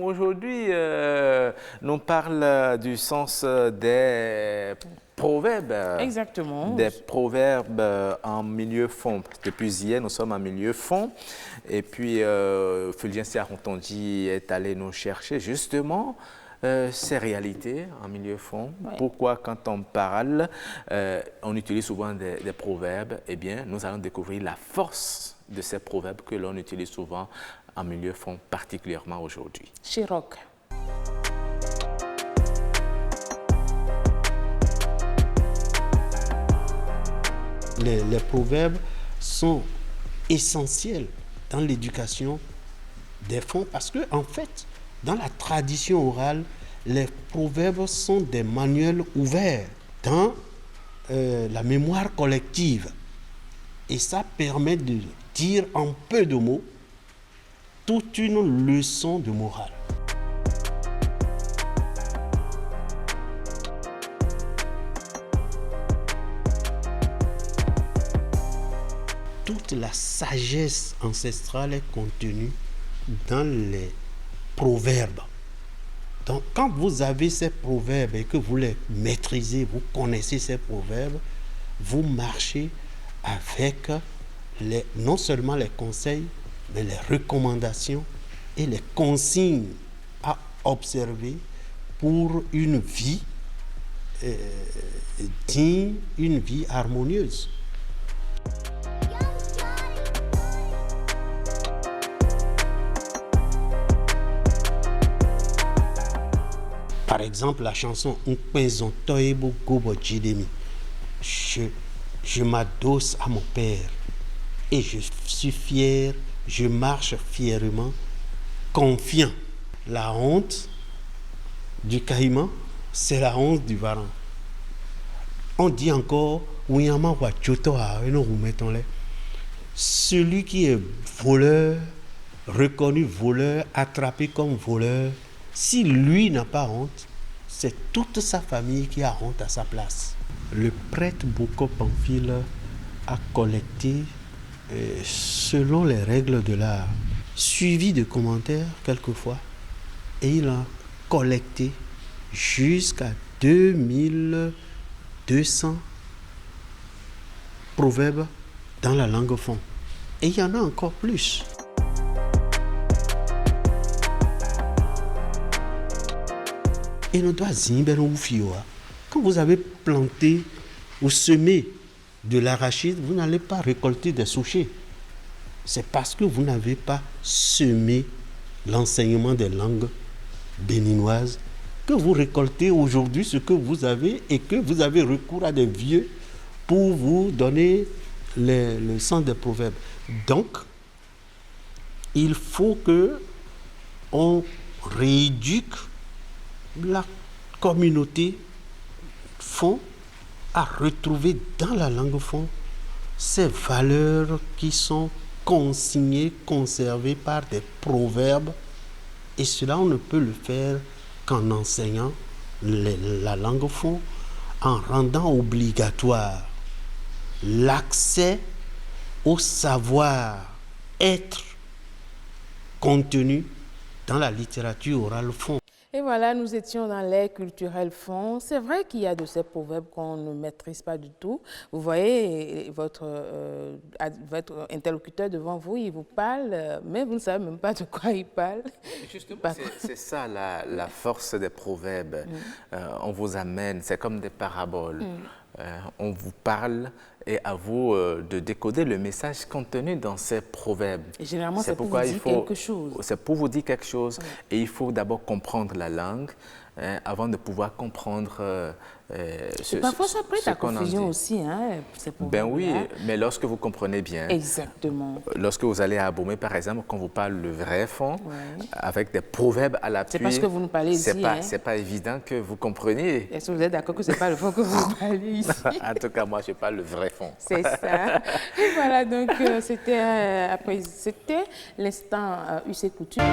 aujourd'hui, nous parle du sens des proverbes. Exactement. Des proverbes en milieu fond. Depuis hier, nous sommes en milieu fond. Et puis, Fulgence Siarontondi est allé nous chercher justement ces réalités en milieu fond. Ouais. Pourquoi, quand on parle, on utilise souvent des proverbes? Eh bien, nous allons découvrir la force de ces proverbes que l'on utilise souvent en milieu fond, particulièrement aujourd'hui. Chirok. Les proverbes sont essentiels dans l'éducation des fonds parce que, en fait, dans la tradition orale, les proverbes sont des manuels ouverts dans la mémoire collective. Et ça permet de dire en peu de mots toute une leçon de morale. Toute la sagesse ancestrale est contenue dans les proverbes. Donc, quand vous avez ces proverbes et que vous les maîtrisez, vous connaissez ces proverbes, vous marchez avec non seulement les conseils, mais les recommandations et les consignes à observer pour une vie digne, une vie harmonieuse. Par exemple, la chanson Nkwezo Toebo Gobo Jidemi. Je m'adosse à mon père et je suis fier, je marche fièrement, confiant. La honte du caïman, c'est la honte du varan. On dit encore, celui qui est voleur, reconnu voleur, attrapé comme voleur, si lui n'a pas honte, c'est toute sa famille qui a honte à sa place. Le prêtre Boko Pamphile a collecté, selon les règles de l'art, suivi de commentaires quelquefois, et il a collecté jusqu'à 2200 proverbes dans la langue fon. Et il y en a encore plus. Et nous doit quand vous avez planté ou semé de l'arachide, vous n'allez pas récolter des souchets. C'est parce que vous n'avez pas semé l'enseignement des langues béninoises que vous récoltez aujourd'hui ce que vous avez et que vous avez recours à des vieux pour vous donner le sens des proverbes. Donc, il faut que on rééduque la communauté fond à retrouver dans la langue fond ces valeurs qui sont consignées, conservées par des proverbes. Et cela, on ne peut le faire qu'en enseignant la langue fond, en rendant obligatoire l'accès au savoir-être contenu dans la littérature orale fond. Et voilà, nous étions dans l'ère culturelle fond. C'est vrai qu'il y a de ces proverbes qu'on ne maîtrise pas du tout. Vous voyez, votre interlocuteur devant vous, il vous parle, mais vous ne savez même pas de quoi il parle. Justement, c'est ça la force des proverbes. On vous amène, c'est comme des paraboles. On vous parle et à vous de décoder le message contenu dans ces proverbes. Et généralement, c'est pour vous dire quelque chose. C'est pour vous dire quelque chose. Et il faut d'abord comprendre la langue avant de pouvoir comprendre parfois, ça prête à confusion aussi. Hein, ben oui, mais lorsque vous comprenez bien. Exactement. Lorsque vous allez à Abomey, par exemple, quand vous parlez le vrai fond, avec des proverbes à l'appui. C'est parce que vous nous parlez ici. C'est pas évident que vous compreniez. Est-ce que vous êtes d'accord que ce n'est pas le fond que vous parlez ici? En tout cas, moi, je parle le vrai fond. C'est ça. Et voilà, donc c'était l'instant UC Couture.